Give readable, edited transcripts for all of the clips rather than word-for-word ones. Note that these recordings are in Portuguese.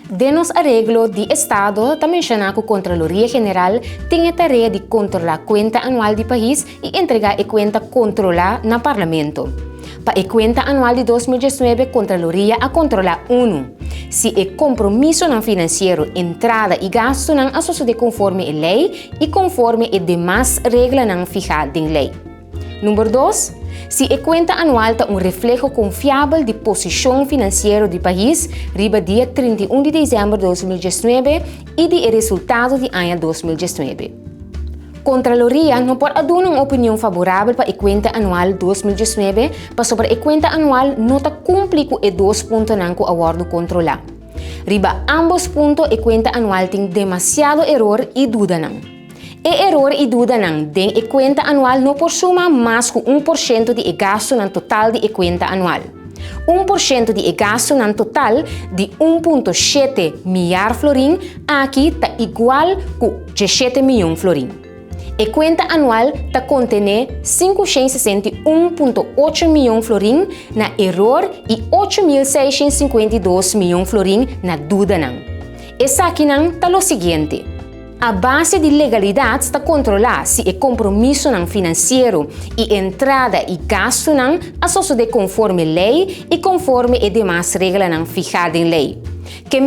De nos arreglo de Estado, também menciona que a Contraloria General tem a tarefa de controlar a conta anual do país e entregar a conta controlada no Parlamento. Para a conta anual de 2019, a Contraloria a controlar se é compromisso não financeiro, entrada e gasto não associado conforme a lei e conforme a demais regras não fijada em lei. Número 2. Se a conta anual está reflexo confiável de posição financeira do país, riba dia 31 de dezembro de 2019 e de resultado de ano 2019. Contraloria não pode dar uma opinião favorável para a conta anual 2019, para sobre a conta anual não está cumpre com os 2 pontos que o acordo controla. Riba ambos pontos a conta anual tem demasiado erro e dúvida não. Erro e dúvida não tem a conta anual não por suma mais que 1% de gasto no total de a conta anual. 1% de gasto no total de 1,7 milhar florim aqui está igual a 17 milhões florim. A conta anual está contém 561,8 milhões florim na erro e 8.652 milhões florim na dúvida não. Essa aqui não está o seguinte. A base de legalidade está controlar se é compromisso não financeiro e entrada e gasto não associado conforme lei e conforme as demais regras não fijadas em lei. Que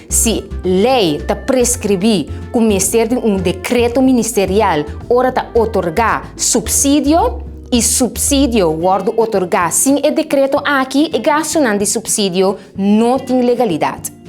se lei está prescrever com o Ministério de decreto ministerial ora está otorgar subsídio e subsídio guarda otorgar sem o decreto aqui e gasto não de subsídio não tem legalidade.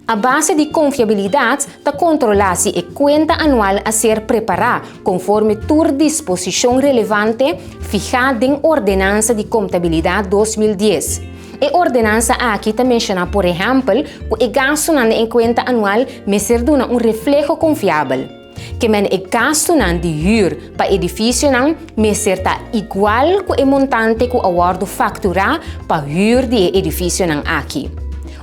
A base de confiabilidade está controlar se a conta anual a ser preparada conforme toda disposição relevante fijada em Ordenança de Contabilidade 2010. A ordenança aqui também menciona, por exemplo, que o gasto na conta anual me ser um reflexo confiável. Que o gasto de huur para edifício me ser igual que o montante que o acordo facturar para huur de edifício aqui.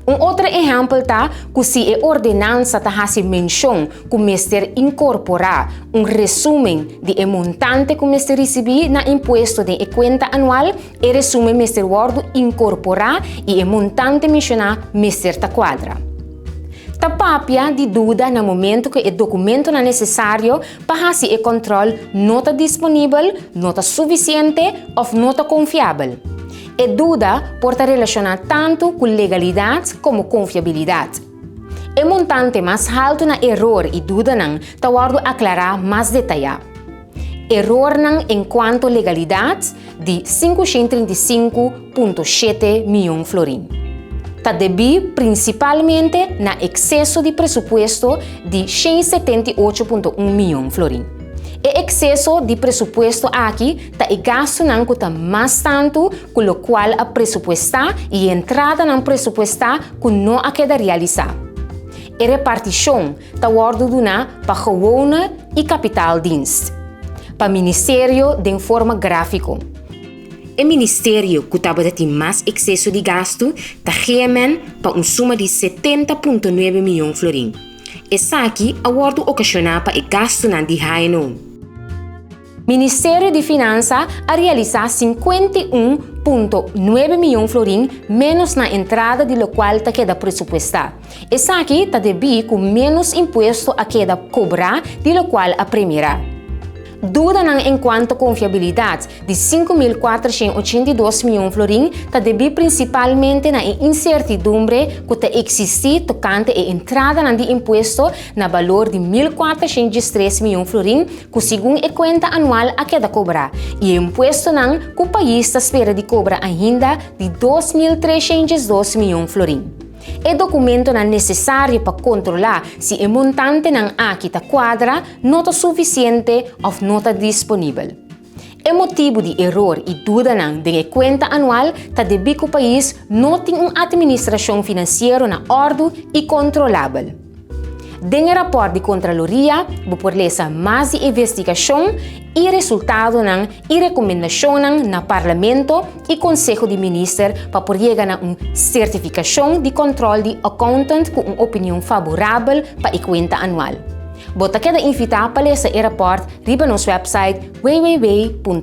Outro exemplo está que se a ordenança faz menção que o Ministério incorporar resumo de montante que o Ministério receber na imposto de conta anual, e resumo o Ministério incorporar e o montante mencionar Ministério quadra. Tapapia de dúvida no momento que o documento não é necessário para fazer o controle não está disponível, não está suficiente ou não está confiável. A dúvida pode relacionar tanto com legalidade como confiabilidade. O montante mais alto na erro e dúvida não está aclarar mais detalhado. Erro não enquanto legalidade de 535,7 milhões florim. Está devido principalmente na excesso de presupuesto de 178,1 milhões florim. O excesso de presupuesto aqui está gasto não custa mais tanto com o qual a pressupostar e entrada não pressupostar que não a queda realizar. A repartição está ordenada para gewone e capital dienst. Para o Ministério de forma gráfica. O Ministério que estava ter mais excesso de gasto está remen para suma de 70,9 milhões florim. Essa aqui é o ocasional para o gasto não de haino. Ministério de Finanças a realizar 51,9 milhões florim menos na entrada de local que queda pressupostar. Essa aqui está devido com menos imposto a queda cobrar de local a primeira. Dúvida não enquanto confiabilidade de 5.482 milhões florim está devido principalmente na incertidumbre que existe tocante a entrada de imposto na valor de 1.403 milhões florim que segundo a conta anual a queda cobrar e imposto não que o país está espera de cobrar ainda de 2.302 milhões florim. O documento não é necessário para controlar se o montante não aqui está quadra, não está suficiente ou não está disponível. O motivo de erro e dúvida não de conta anual está devido que o país não tem uma administração financeira na ordem e controlável. Em rapport de Contraloria, por ler mais de investigação e resultado e recomendação na Parlamento e Conselho de Ministros para por chegar a uma certificação de controle de accountant com uma opinião favorável para a conta anual. Bota queda invitar para ler esse rapport riba nosso website www.arc.cw.